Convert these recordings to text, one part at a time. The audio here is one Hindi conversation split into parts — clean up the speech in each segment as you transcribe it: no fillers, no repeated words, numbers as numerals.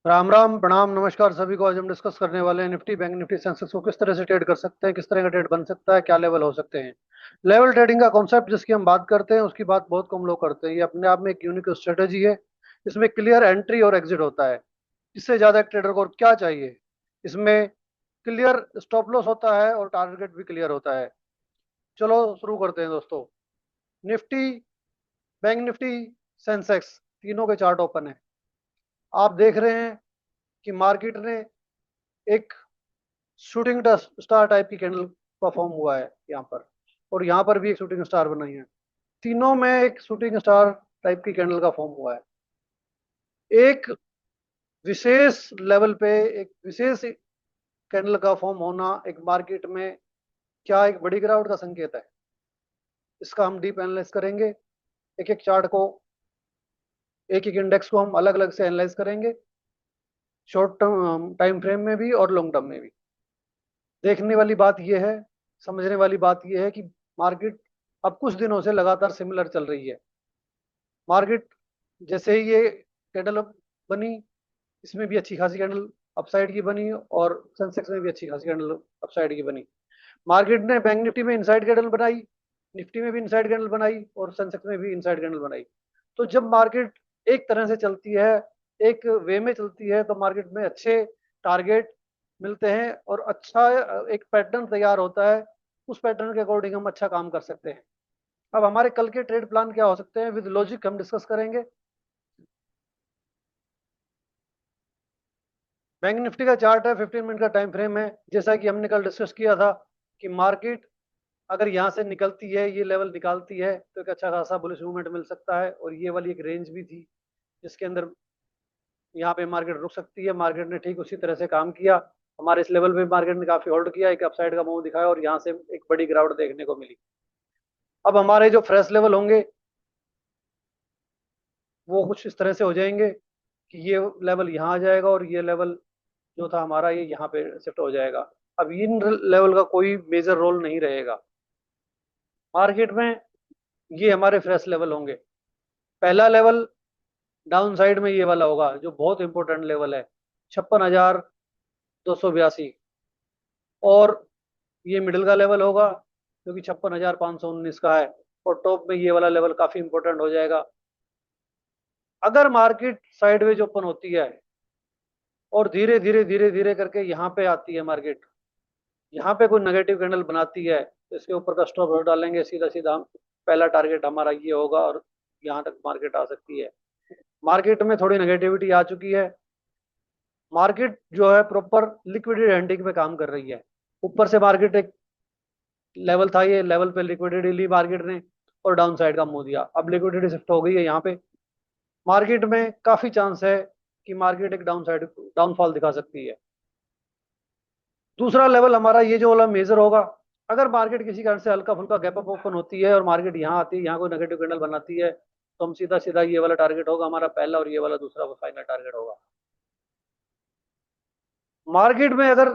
राम राम प्रणाम नमस्कार सभी को। आज हम डिस्कस करने वाले हैं निफ्टी बैंक निफ्टी सेंसेक्स को किस तरह से ट्रेड कर सकते हैं, किस तरह का ट्रेड बन सकता है, क्या लेवल हो सकते हैं। लेवल ट्रेडिंग का कॉन्सेप्ट जिसकी हम बात करते हैं उसकी बात बहुत कम लोग करते हैं। ये अपने आप में एक यूनिक स्ट्रेटेजी है। इसमें क्लियर एंट्री और एग्जिट होता है। इससे ज्यादा एक ट्रेडर को और क्या चाहिए। इसमें क्लियर स्टॉप लॉस होता है और टारगेट भी क्लियर होता है। चलो शुरू करते हैं दोस्तों। निफ्टी, बैंक निफ्टी, सेंसेक्स तीनों के चार्ट ओपन है। आप देख रहे हैं कि मार्केट ने एक शूटिंग स्टार टाइप की कैंडल का फॉर्म हुआ है यहाँ पर। और यहाँ पर भी एक शूटिंग स्टार बनाई है। तीनों में एक शूटिंग स्टार टाइप की कैंडल का फॉर्म हुआ है। एक विशेष लेवल पे एक विशेष कैंडल का फॉर्म होना एक मार्केट में क्या एक बड़ी गिरावट का संकेत है। इसका हम डीप एनालाइज करेंगे। एक एक चार्ट को, एक एक इंडेक्स को हम अलग अलग से एनालाइज करेंगे, शॉर्ट टर्म टाइम फ्रेम में भी और लॉन्ग टर्म में भी। देखने वाली बात यह है, समझने वाली बात यह है कि मार्केट अब कुछ दिनों से लगातार सिमिलर चल रही है। मार्केट जैसे ही ये कैंडल बनी, इसमें भी अच्छी खासी कैंडल अपसाइड की बनी और सेंसेक्स में भी अच्छी खासी कैंडल अपसाइड की बनी। मार्केट ने बैंक निफ्टी में इनसाइड कैंडल बनाई, निफ्टी में भी इनसाइड कैंडल बनाई और सेंसेक्स में भी इनसाइड कैंडल बनाई। तो जब मार्केट एक तरह से चलती है, एक वे में चलती है, तो मार्केट में अच्छे टारगेट मिलते हैं और अच्छा एक पैटर्न तैयार होता है। उस पैटर्न के अकॉर्डिंग हम अच्छा काम कर सकते हैं। अब हमारे कल के ट्रेड प्लान क्या हो सकते हैं, विद लॉजिक हम डिस्कस करेंगे। बैंक निफ्टी का चार्ट है, 15 मिनट का टाइम फ्रेम है। जैसा कि हमने कल डिस्कस किया था कि मार्केट अगर यहाँ से निकलती है, ये लेवल निकालती है, तो एक अच्छा खासा बुलिश मूवमेंट मिल सकता है। और ये वाली एक रेंज भी थी जिसके अंदर यहाँ पे मार्केट रुक सकती है। मार्केट ने ठीक उसी तरह से काम किया। हमारे इस लेवल पे मार्केट ने काफी होल्ड किया, एक अपसाइड का मूव दिखाया और यहाँ से एक बड़ी गिरावट देखने को मिली। अब हमारे जो फ्रेश लेवल होंगे वो कुछ इस तरह से हो जाएंगे कि ये लेवल यहाँ आ जाएगा और ये लेवल जो था हमारा ये यहाँ पे शिफ्ट हो जाएगा। अब इन लेवल का कोई मेजर रोल नहीं रहेगा मार्केट में। ये हमारे फ्रेश लेवल होंगे। पहला लेवल डाउन साइड में ये वाला होगा जो बहुत इंपॉर्टेंट लेवल है, 56,282। और ये मिडिल का लेवल होगा जो कि 56,519 का है। और टॉप में ये वाला लेवल काफी इंपॉर्टेंट हो जाएगा। अगर मार्केट साइडवेज ओपन होती है और धीरे धीरे धीरे धीरे करके यहाँ पे आती है मार्केट, यहाँ पे कोई नेगेटिव कैंडल बनाती है, तो इसके ऊपर का स्टॉप लॉस डालेंगे। सीधा सीधा हम पहला टारगेट हमारा ये होगा और यहाँ तक मार्केट आ सकती है। मार्केट में थोड़ी नेगेटिविटी आ चुकी है। मार्केट जो है प्रॉपर लिक्विडिटी हैंडिंग में काम कर रही है। ऊपर से मार्केट एक लेवल था, ये लेवल पे लिक्विडिटी ली मार्केट ने और डाउन साइड का मुंह दिया। अब लिक्विडिटी शिफ्ट हो गई है यहाँ पे। मार्केट में काफी चांस है कि मार्केट एक डाउन साइड डाउनफॉल दिखा सकती है। दूसरा लेवल हमारा ये जो वाला मेजर होगा। अगर मार्केट किसी कारण से हल्का फुल्का गैप अप ओपन होती है और मार्केट यहाँ आती है, यहाँ कोई नेगेटिव कैंडल बनाती है, तो हम सीधा सीधा ये वाला टारगेट होगा हमारा पहला और ये वाला दूसरा फाइनल टारगेट होगा। मार्केट में अगर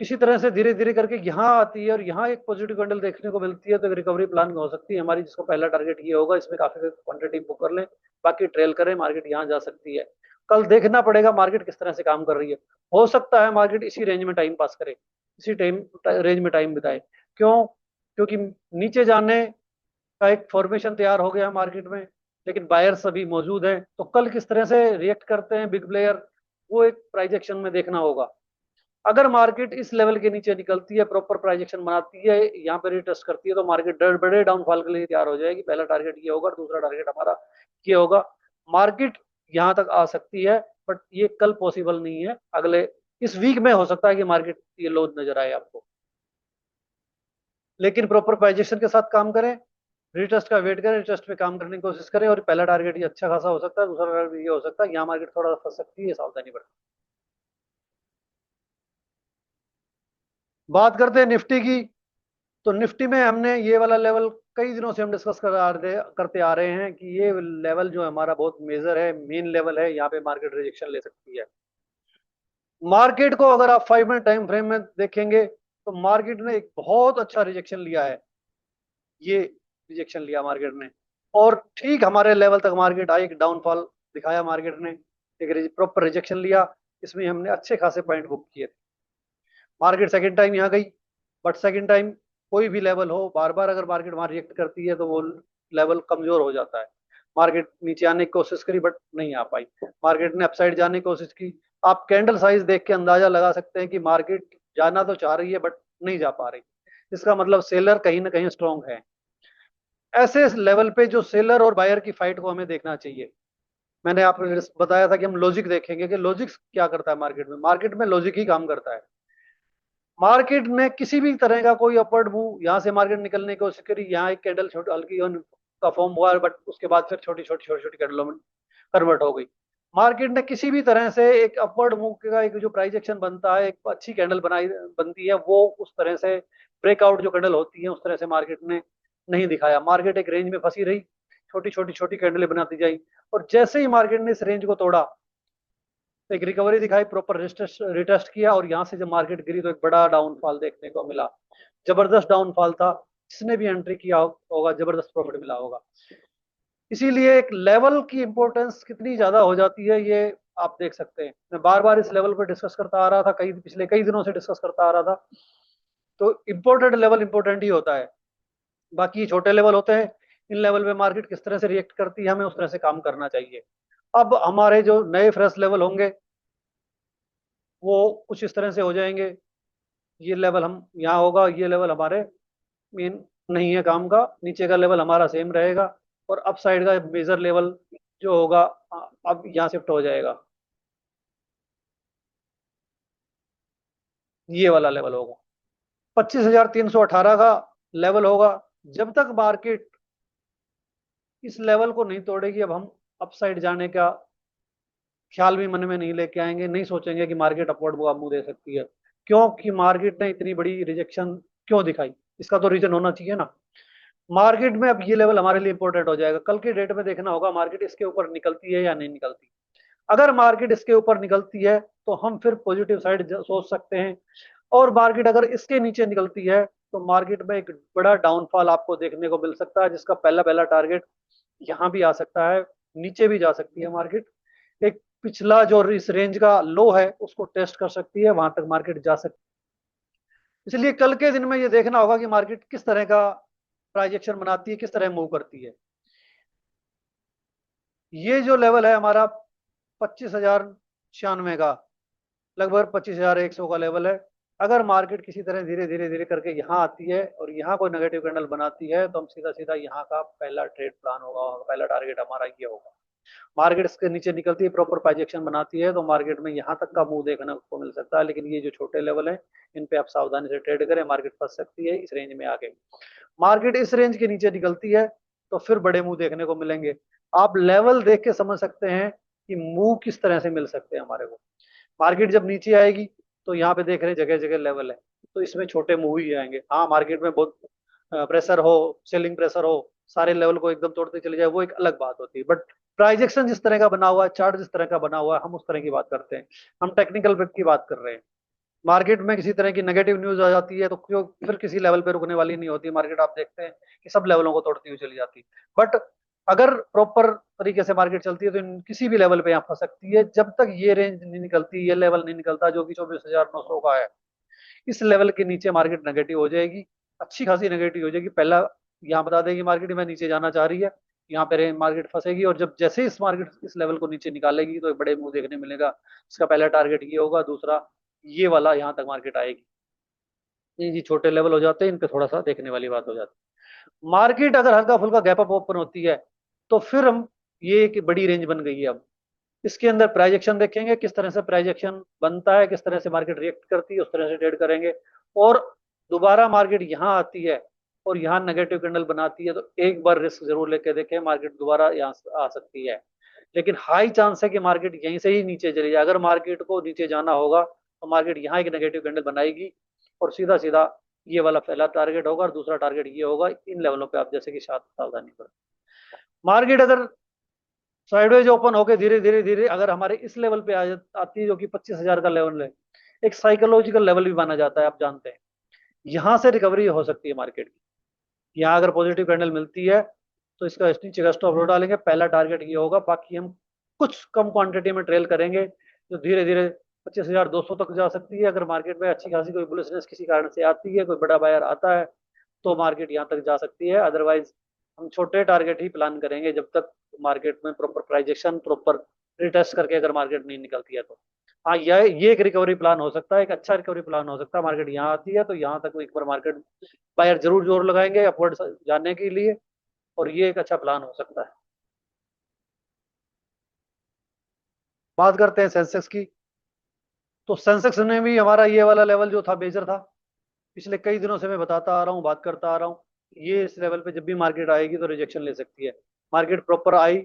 किसी तरह से धीरे धीरे करके यहाँ आती है और यहाँ एक पॉजिटिव कैंडल देखने को मिलती है, तो एक रिकवरी प्लान हो सकती है हमारी, जिसको पहला टारगेट ये होगा। इसमें काफी क्वांटिटी बुक कर लें, बाकी ट्रेल करें। मार्केट यहाँ जा सकती है। कल देखना पड़ेगा मार्केट किस तरह से काम कर रही है। हो सकता है मार्केट इसी रेंज में टाइम पास करे, इसी टाइम रेंज में टाइम बिताए। क्यों? क्योंकि नीचे जाने का एक फॉर्मेशन तैयार हो गया मार्केट में, लेकिन बायर्स अभी मौजूद हैं। तो कल किस तरह से रिएक्ट करते हैं बिग प्लेयर, वो एक प्राइस एक्शन में देखना होगा। अगर मार्केट इस लेवल के नीचे निकलती है, प्रॉपर प्राइजेक्शन बनाती है, यहाँ पे रिटेस्ट करती है, तो मार्केट बड़े डाउनफॉल के लिए तैयार हो जाएगी। पहला टारगेट ये होगा और दूसरा टारगेट हमारा ये होगा। मार्केट यहाँ तक आ सकती है, बट ये कल पॉसिबल नहीं है। अगले इस वीक में हो सकता है कि मार्केट ये लो नजर आए आपको, लेकिन प्रॉपर प्राइजेक्शन के साथ काम करें, रिटेस्ट का वेट करें, रिटेस्ट पे काम करने की कोशिश करें। और पहला टारगेट ये अच्छा खासा हो सकता है, दूसरा टारगेट ये हो सकता है। यहाँ मार्केट थोड़ा फंस सकती है, सावधानी बरतें। बात करते हैं निफ्टी की। तो निफ्टी में हमने ये वाला लेवल कई दिनों से हम डिस्कस करते आ रहे हैं कि ये लेवल जो हमारा बहुत मेजर है, मेन लेवल है। यहाँ पे मार्केट रिजेक्शन ले सकती है। मार्केट को अगर आप 5 मिनट टाइम फ्रेम में देखेंगे तो मार्केट ने एक बहुत अच्छा रिजेक्शन लिया है। ये रिजेक्शन लिया मार्केट ने और ठीक हमारे लेवल तक मार्केट आई, एक डाउनफॉल दिखाया मार्केट ने। एक प्रॉपर रिजेक्शन लिया, इसमें हमने अच्छे खासे पॉइंट बुक किए थे। मार्केट सेकंड टाइम यहाँ गई, बट सेकंड टाइम कोई भी लेवल हो, बार बार अगर मार्केट वहां रिएक्ट करती है तो वो लेवल कमजोर हो जाता है। मार्केट नीचे आने की कोशिश करी बट नहीं आ पाई, मार्केट ने अपसाइड जाने की कोशिश की। आप कैंडल साइज देख के अंदाजा लगा सकते हैं कि मार्केट जाना तो चाह रही है बट नहीं जा पा रही, इसका मतलब सेलर कहीं ना कहीं स्ट्रांग है। ऐसे लेवल पे जो सेलर और बायर की फाइट को हमें देखना चाहिए। मैंने आपको बताया था कि हम लॉजिक देखेंगे कि लॉजिक क्या करता है मार्केट में। मार्केट में लॉजिक ही काम करता है। मार्केट में किसी भी तरह का कोई अपवर्ड मूव, यहाँ से मार्केट निकलने की कोशिश करी, यहाँ एक कैंडल छोटी हल्की का फॉर्म हुआ, बट उसके बाद फिर छोटी छोटी छोटी छोटी कैंडलों में कन्वर्ट हो गई। मार्केट ने किसी भी तरह से एक अपवर्ड मूव का एक जो प्राइस एक्शन बनता है, एक अच्छी कैंडल बनाई बनती है, वो उस तरह से ब्रेकआउट जो कैंडल होती है उस तरह से मार्केट ने नहीं दिखाया। मार्केट एक रेंज में फंसी रही, छोटी छोटी छोटी कैंडलें बनाती जाई, और जैसे ही मार्केट ने इस रेंज को तोड़ा, एक रिकवरी दिखाई, प्रॉपर रिटेस्ट किया, और यहाँ से जब मार्केट गिरी तो एक बड़ा डाउनफॉल देखने को मिला। जबरदस्त डाउनफॉल था, जिसने भी एंट्री किया होगा जबरदस्त प्रॉफिट मिला होगा। इसीलिए एक लेवल की इंपॉर्टेंस कितनी ज्यादा हो जाती है ये आप देख सकते हैं। मैं बार बार इस लेवल पर डिस्कस करता आ रहा था, पिछले कई दिनों से डिस्कस करता आ रहा था। तो इम्पोर्टेंट लेवल इंपॉर्टेंट ही होता है, बाकी छोटे लेवल होते हैं। इन लेवल पे मार्केट किस तरह से रिएक्ट करती है, हमें उस तरह से काम करना चाहिए। अब हमारे जो नए फ्रेश लेवल होंगे वो कुछ इस तरह से हो जाएंगे। ये लेवल हम यहाँ होगा, ये लेवल हमारे मेन नहीं है काम का, नीचे का लेवल हमारा सेम रहेगा, और अप साइड का मेजर लेवल जो होगा अब यहाँ शिफ्ट हो जाएगा, ये वाला लेवल होगा 25,318 का लेवल होगा। जब तक मार्केट इस लेवल को नहीं तोड़ेगी, अब हम अप साइड जाने का ख्याल भी मन में नहीं लेके आएंगे, नहीं सोचेंगे कि मार्केट अपवर्ड मुंह दे सकती है। क्योंकि मार्केट ने इतनी बड़ी रिजेक्शन क्यों दिखाई, इसका तो रीजन होना चाहिए ना। मार्केट में अब ये लेवल हमारे लिए इंपॉर्टेंट हो जाएगा। कल के डेट में देखना होगा मार्केट इसके ऊपर निकलती है या नहीं निकलती। अगर मार्केट इसके ऊपर निकलती है तो हम फिर पॉजिटिव साइड सोच सकते हैं, और मार्केट अगर इसके नीचे निकलती है तो मार्केट में एक बड़ा डाउनफॉल आपको देखने को मिल सकता है, जिसका पहला पहला टारगेट यहाँ भी आ सकता है, नीचे भी जा सकती है मार्केट। एक पिछला जो इस रेंज का लो है उसको टेस्ट कर सकती है, वहां तक मार्केट जा सकती है। इसलिए कल के दिन में ये देखना होगा कि मार्केट किस तरह का प्राइजेक्शन बनाती है, किस तरह मूव करती है। ये जो लेवल है हमारा 25,096 का, लगभग 25,100 का लेवल है। अगर मार्केट किसी तरह धीरे धीरे धीरे करके यहाँ आती है और यहाँ कोई नेगेटिव कैंडल बनाती है तो हम सीधा सीधा यहाँ का पहला ट्रेड प्लान होगा, पहला टारगेट हमारा ये होगा। मार्केट इसके नीचे निकलती है, प्रॉपर प्राइजेक्शन बनाती है, तो मार्केट में यहाँ तक का मुंह देखने को मिल सकता है। लेकिन ये जो छोटे लेवल है इन पे आप सावधानी से ट्रेड करें, मार्केट फंस सकती है इस रेंज में आके। मार्केट इस रेंज के नीचे निकलती है तो फिर बड़े मुंह देखने को मिलेंगे। आप लेवल देख के समझ सकते हैं कि मुंह किस तरह से मिल सकते हैं हमारे को। मार्केट जब नीचे आएगी तो यहाँ पे देख रहे हैं जगह जगह लेवल है, तो इसमें छोटे मुंह ही आएंगे। हाँ, मार्केट में बहुत प्रेशर हो, सेलिंग प्रेशर हो, सारे लेवल को एकदम तोड़ते चले जाए, वो एक अलग बात होती है। बट प्राइजेक्शन जिस तरह का बना हुआ है, चार्ट जिस तरह का बना हुआ है, हम उस तरह की बात करते हैं। हम टेक्निकल वेब की बात कर रहे हैं। मार्केट में किसी तरह की नेगेटिव न्यूज आ जाती है तो क्यों फिर किसी लेवल पे रुकने वाली नहीं होती। मार्केट आप देखते हैं कि सब लेवलों को तोड़ती हुई चली जाती है। बट अगर प्रॉपर तरीके से मार्केट चलती है तो किसी भी लेवल पे यहाँ फंस सकती है, जब तक ये रेंज नहीं निकलती, ये लेवल नहीं निकलता जो कि 24,900 का है। इस लेवल के नीचे मार्केट नेगेटिव हो जाएगी, अच्छी खासी नेगेटिव हो जाएगी। पहला यहाँ बता देगी मार्केट में नीचे जाना चाह रही है, यहाँ पे मार्केट फंसेगी, और जब जैसे इस मार्केट इस लेवल को नीचे निकालेगी तो एक बड़े मुंह देखने मिलेगा। इसका पहला टारगेट ये होगा, दूसरा ये वाला यहाँ तक मार्केट आएगी। ये छोटे लेवल हो जाते हैं, इन पे थोड़ा सा देखने वाली बात हो जाती है। मार्केट अगर हल्का फुल्का गैप अप ओपन होती है तो फिर हम ये एक बड़ी रेंज बन गई है। अब इसके अंदर प्राइजेक्शन देखेंगे, किस तरह से प्राइजेक्शन बनता है, किस तरह से मार्केट रिएक्ट करती है, उस तरह से ट्रेड करेंगे। और दोबारा मार्केट यहाँ आती है और यहाँ नेगेटिव कैंडल बनाती है तो एक बार रिस्क जरूर लेके देखें, मार्केट दोबारा यहाँ आ सकती है। लेकिन हाई चांस है कि मार्केट यहीं से ही नीचे चली जाए। अगर मार्केट को नीचे जाना होगा तो मार्केट यहाँ एक नेगेटिव कैंडल बनाएगी, और सीधा सीधा ये वाला पहला टारगेट होगा और दूसरा टारगेट ये होगा। इन लेवलों पे आप जैसे कि सावधानी करें। मार्केट अगर साइडवेज ओपन होकर धीरे धीरे धीरे अगर हमारे इस लेवल पे आती है जो कि 25,000 का लेवल है, एक साइकोलॉजिकल लेवल भी माना जाता है, आप जानते हैं। यहाँ से रिकवरी हो सकती है मार्केट की। यहाँ अगर पॉजिटिव कैंडल मिलती है तो इसका नीचे का स्टॉप लॉस डालेंगे, पहला टारगेट ये होगा। बाकी हम कुछ कम क्वांटिटी में ट्रेल करेंगे, जो धीरे धीरे 25,200 तक जा सकती है। अगर मार्केट में अच्छी खासी कोई बुलिशनेस किसी कारण से आती है, कोई बड़ा बायर आता है, तो मार्केट यहाँ तक जा सकती है। अदरवाइज हम छोटे टारगेट ही प्लान करेंगे जब तक मार्केट में प्रॉपर प्राइजेक्शन, प्रॉपर रिटेस्ट करके अगर मार्केट नहीं निकलती है तो। हाँ, ये एक रिकवरी प्लान हो सकता है, एक अच्छा रिकवरी प्लान हो सकता है। मार्केट यहाँ आती है तो यहाँ तक एक बार मार्केट बायर जरूर जोर लगाएंगे अपवर्ड जाने के लिए, और ये एक अच्छा प्लान हो सकता है। बात करते हैं सेंसेक्स की। तो सेंसेक्स ने भी हमारा ये वाला लेवल जो था मेजर था, पिछले कई दिनों से मैं बताता आ रहा हूँ, बात करता आ रहा हूँ। ये इस लेवल पे जब भी मार्केट आएगी तो रिजेक्शन ले सकती है। मार्केट प्रॉपर आई,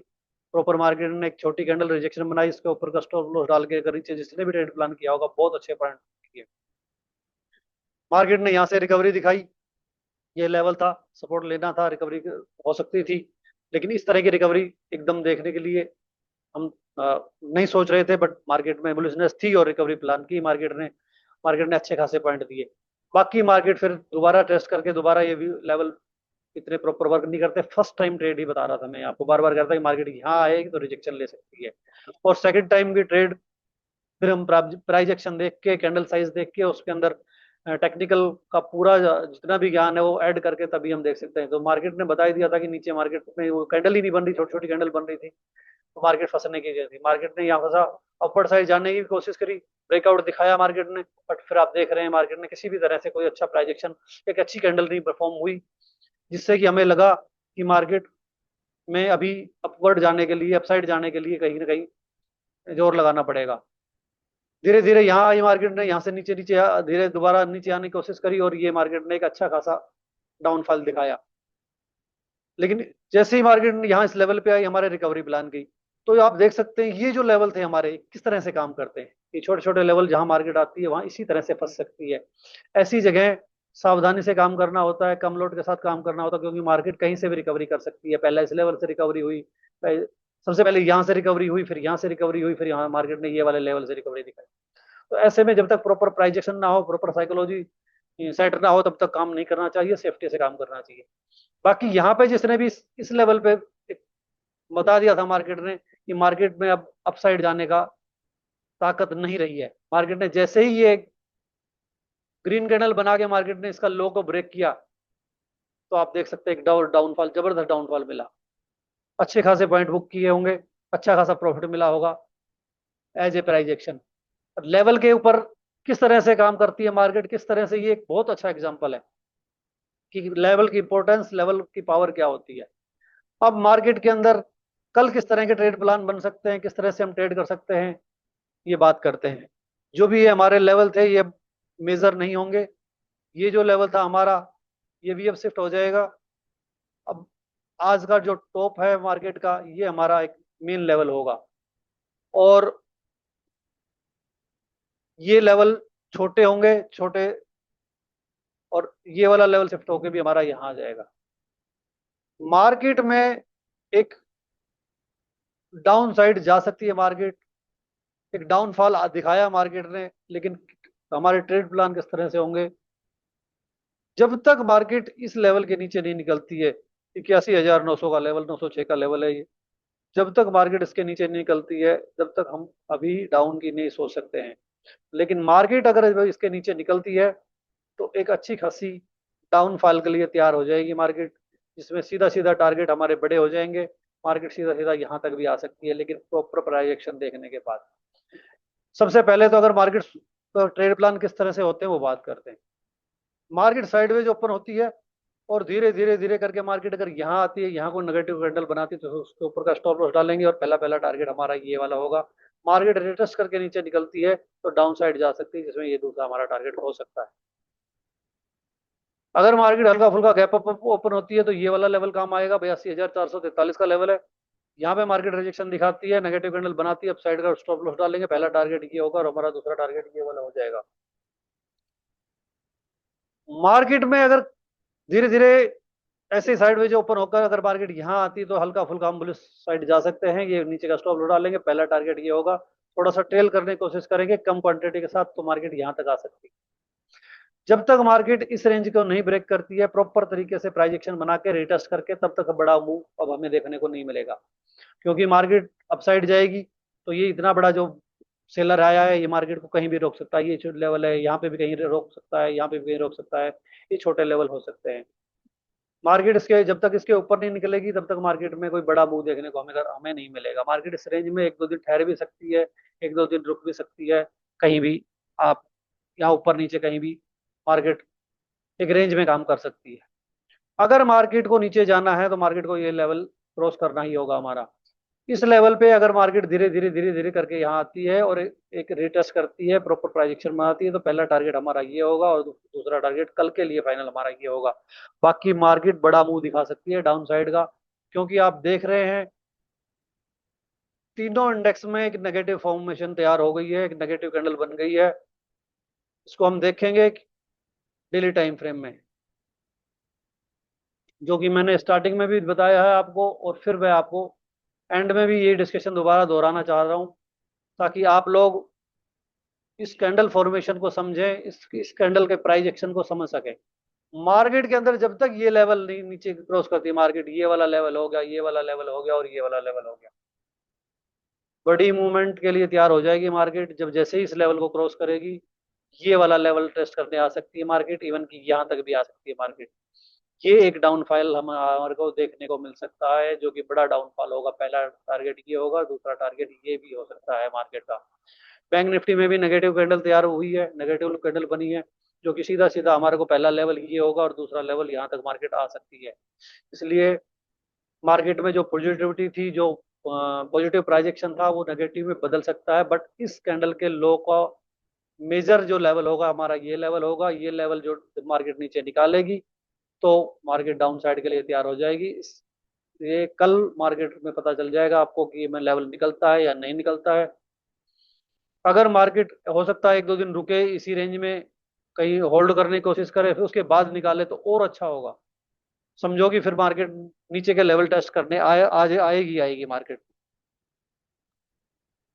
प्रॉपर मार्केट ने एक छोटी कैंडल रिजेक्शन बनाई, इसके ऊपर का स्टॉप लॉस डाल के अगर नीचे जिसने भी ट्रेड प्लान किया होगा बहुत अच्छे पॉइंट किए। मार्केट ने यहाँ से रिकवरी दिखाई, ये लेवल था, सपोर्ट लेना था, रिकवरी हो सकती थी। लेकिन इस तरह की रिकवरी एकदम देखने के लिए हम नहीं सोच रहे थे, बट मार्केट में बुलिशनेस थी और रिकवरी प्लान की मार्केट ने अच्छे खासे पॉइंट दिए। बाकी मार्केट फिर दोबारा टेस्ट करके दोबारा ये लेवल इतने प्रॉपर वर्क नहीं करते। फर्स्ट टाइम ट्रेड ही बता रहा था मैं आपको, बार बार कहता कि मार्केट यहाँ आएगी तो रिजेक्शन ले सकती है। और सेकंड टाइम की ट्रेड फिर हम प्राइस एक्शन देख के, कैंडल साइज देख के, उसके अंदर टेक्निकल का पूरा जितना भी ज्ञान है वो ऐड करके तभी हम देख सकते हैं। तो मार्केट ने बता ही दिया था कि नीचे मार्केट में वो कैंडल ही नहीं बन रही, छोटी छोटी कैंडल बन रही थी, तो मार्केट फंसने की गई थी। मार्केट ने यहाँ फंसा, अपर साइड जाने की कोशिश करी, ब्रेकआउट दिखाया मार्केट ने, बट फिर आप देख रहे हैं मार्केट ने किसी भी तरह से कोई अच्छा प्राइजेक्शन, एक अच्छी कैंडल नहीं परफॉर्म हुई, जिससे कि हमें लगा कि मार्केट में अभी अपवर्ड जाने के लिए, अपसाइड जाने के लिए कहीं ना कहीं जोर लगाना पड़ेगा। धीरे धीरे यहाँ आई मार्केट ने, यहाँ से नीचे नीचे धीरे दोबारा नीचे आने की कोशिश करी, और ये मार्केट ने एक अच्छा खासा डाउनफॉल दिखाया। लेकिन जैसे ही मार्केट यहाँ इस लेवल पे आई, हमारे रिकवरी प्लान की, तो आप देख सकते हैं ये जो लेवल थे हमारे किस तरह से काम करते हैं। ये छोटे छोटे लेवल जहां मार्केट आती है वहां इसी तरह से फंस सकती है। ऐसी जगह सावधानी से काम करना होता है, कम लोड के साथ काम करना होता है, क्योंकि मार्केट कहीं से भी रिकवरी कर सकती है। पहले इस लेवल से रिकवरी हुई, सबसे पहले यहाँ से रिकवरी हुई, फिर यहाँ से रिकवरी हुई, फिर यहाँ मार्केट ने ये वाले लेवल से रिकवरी दिखाई। तो ऐसे में जब तक प्रॉपर प्राइजेक्शन ना हो, प्रॉपर साइकोलॉजी सेट ना हो, तब तक काम नहीं करना चाहिए, सेफ्टी से काम करना चाहिए। बाकी यहाँ पे जिसने भी इस लेवल पे बता दिया था मार्केट ने कि मार्केट में अब अपसाइड जाने का ताकत नहीं रही है, मार्केट ने जैसे ही ये ग्रीन कैंडल बना के मार्केट ने इसका लो को ब्रेक किया, तो आप देख सकते हैं एक डाउनफॉल, जबरदस्त डाउनफॉल मिला। अच्छे खासे पॉइंट बुक किए होंगे, अच्छा खासा प्रॉफिट मिला होगा as a price action. Level के ऊपर किस तरह से काम करती है मार्केट, किस तरह से, ये एक बहुत अच्छा एग्जांपल है कि लेवल की इंपॉर्टेंस, लेवल की पावर क्या होती है। अब मार्केट के अंदर कल किस तरह के ट्रेड प्लान बन सकते हैं, किस तरह से हम ट्रेड कर सकते हैं, ये बात करते हैं। जो भी ये हमारे लेवल थे ये मेजर नहीं होंगे। ये जो लेवल था हमारा, ये भी अब शिफ्ट हो जाएगा। अब आज का जो टॉप है मार्केट का, ये हमारा एक मेन लेवल होगा, और ये लेवल छोटे होंगे, छोटे, और ये वाला लेवल शिफ्ट होके भी हमारा यहाँ आ जाएगा। मार्केट में एक डाउन साइड जा सकती है मार्केट, एक डाउनफॉल दिखाया मार्केट ने, लेकिन हमारे ट्रेड प्लान किस तरह से होंगे, जब तक मार्केट इस लेवल के नीचे नहीं निकलती है। 81,900 का लेवल, 906 का लेवल है ये, जब तक मार्केट इसके नीचे नहीं निकलती है तब तक हम अभी डाउन की नहीं सोच सकते हैं। लेकिन मार्केट अगर इसके नीचे निकलती है तो एक अच्छी खासी डाउनफॉल के लिए तैयार हो जाएगी मार्केट, जिसमें सीधा सीधा टारगेट हमारे बड़े हो जाएंगे। मार्केट सीधा सीधा यहाँ तक भी आ सकती है, लेकिन प्रॉपर प्राइजेक्शन देखने के बाद। सबसे पहले तो अगर मार्केट तो ट्रेड प्लान किस तरह से होते हैं वो बात करते हैं। मार्केट साइडवेज ओपन होती है, और धीरे धीरे धीरे करके मार्केट अगर यहाँ आती है, यहाँ को नेगेटिव कैंडल बनाती है, तो उसके ऊपर का स्टॉप लॉस डालेंगे, और पहला पहला टारगेट हमारा ये वाला होगा। मार्केट रिटेस्ट करके नीचे निकलती है तो डाउन साइड जा सकती है, जिसमें ये दूसरा हमारा टारगेट हो सकता है। अगर मार्केट हल्का फुल्का गैप अप ओपन होती है तो ये वाला लेवल काम आएगा, 82,443 का लेवल है। यहाँ पे मार्केट रिजेक्शन दिखाती है, नेगेटिव कैंडल बनाती है, अब साइड का स्टॉप लॉस डालेंगे, पहला टारगेट ये होगा और हमारा दूसरा टारगेट ये वाला हो जाएगा। मार्केट में अगर धीरे धीरे ऐसे साइडवेज ओपन होकर अगर मार्केट यहाँ आती है तो हल्का फुल्का हम बुलिश साइड जा सकते हैं, ये नीचे का स्टॉप लॉस डालेंगे, पहला टारगेट ये होगा। थोड़ा सा ट्रेल करने की कोशिश करेंगे कम क्वांटिटी के साथ, तो मार्केट यहाँ तक आ सकती है। जब तक मार्केट इस रेंज को नहीं ब्रेक करती है प्रॉपर तरीके से प्राइजेक्शन बना के रिटेस्ट करके, तब तक बड़ा मूव अब हमें देखने को नहीं मिलेगा, क्योंकि मार्केट अपसाइड जाएगी तो ये इतना बड़ा जो सेलर आया है ये मार्केट को कहीं भी रोक सकता है। ये छोटा लेवल है, यहाँ पे भी कहीं रोक सकता है, यहाँ पे भी कहीं रोक सकता है। ये छोटे लेवल हो सकते हैं। मार्केट इसके जब तक इसके ऊपर नहीं निकलेगी तब तक मार्केट में कोई बड़ा मूव देखने को हमें हमें नहीं मिलेगा। मार्केट इस रेंज में एक दो दिन ठहर भी सकती है, एक दो दिन रुक भी सकती है, कहीं भी आप यहाँ ऊपर नीचे कहीं भी मार्केट एक रेंज में काम कर सकती है। अगर मार्केट को नीचे जाना है तो मार्केट को ये लेवल क्रॉस करना ही होगा हमारा। इस लेवल पे अगर मार्केट धीरे धीरे धीरे धीरे करके यहाँ आती है और एक रिटेस्ट करती है, प्रॉपर प्राइजेक्शन बनाती है, तो पहला टारगेट हमारा ये होगा और दूसरा टारगेट कल के लिए फाइनल हमारा ये होगा। बाकी मार्केट बड़ा मुंह दिखा सकती है डाउन साइड का, क्योंकि आप देख रहे हैं तीनों इंडेक्स में एक नेगेटिव फॉर्मेशन तैयार हो गई है, एक नेगेटिव कैंडल बन गई है। इसको हम देखेंगे डेली टाइम फ्रेम में, जो कि मैंने स्टार्टिंग में भी बताया है आपको, और फिर मैं आपको एंड में भी ये डिस्कशन दोबारा दोहराना चाह रहा हूँ, ताकि आप लोग इस कैंडल फॉर्मेशन को समझें, इस कैंडल के प्राइस एक्शन को समझ सकें। मार्केट के अंदर जब तक ये लेवल नहीं नीचे क्रॉस करती मार्केट, ये वाला लेवल हो गया, ये वाला लेवल हो गया और ये वाला लेवल हो गया, बड़ी मूवमेंट के लिए तैयार हो जाएगी मार्केट। जब जैसे ही इस लेवल को क्रॉस करेगी ये वाला लेवल टेस्ट करने आ सकती है मार्केट, इवन कि यहाँ तक भी आ सकती है मार्केट। ये एक डाउनफॉल हम हमारे को देखने को मिल सकता है, जो कि बड़ा डाउनफॉल होगा। पहला टारगेट ये होगा, दूसरा टारगेट ये भी हो सकता है मार्केट का। बैंक निफ्टी में भी नेगेटिव कैंडल तैयार हुई है, नेगेटिव कैंडल बनी है, जो कि सीधा सीधा हमारे को पहला लेवल ये होगा और दूसरा लेवल यहाँ तक मार्केट आ सकती है। इसलिए मार्केट में जो पॉजिटिविटी थी, जो पॉजिटिव प्राइजेक्शन था, वो नेगेटिव में बदल सकता है। बट इस कैंडल के लो का मेजर जो लेवल होगा हमारा ये लेवल होगा। ये लेवल जो मार्केट नीचे निकालेगी तो मार्केट डाउन साइड के लिए तैयार हो जाएगी। ये कल मार्केट में पता चल जाएगा आपको कि मैं लेवल निकलता है या नहीं निकलता है। अगर मार्केट हो सकता है एक दो दिन रुके इसी रेंज में, कहीं होल्ड करने की कोशिश करे, फिर उसके बाद निकाले तो और अच्छा होगा। समझो कि फिर मार्केट नीचे के लेवल टेस्ट करने आज आएगी आएगी मार्केट।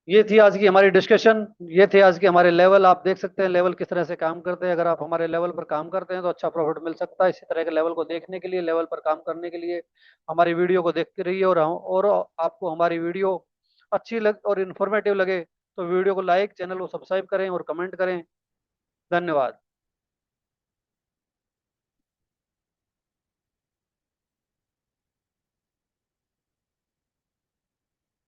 ये थी आज की हमारी डिस्कशन, ये थे आज के हमारे लेवल। आप देख सकते हैं लेवल किस तरह से काम करते हैं। अगर आप हमारे लेवल पर काम करते हैं तो अच्छा प्रॉफिट मिल सकता है। इसी तरह के लेवल को देखने के लिए, लेवल पर काम करने के लिए हमारी वीडियो को देखते रहिए। और आपको हमारी वीडियो अच्छी लग और इन्फॉर्मेटिव लगे तो वीडियो को लाइक, चैनल को सब्सक्राइब करें और कमेंट करें। धन्यवाद।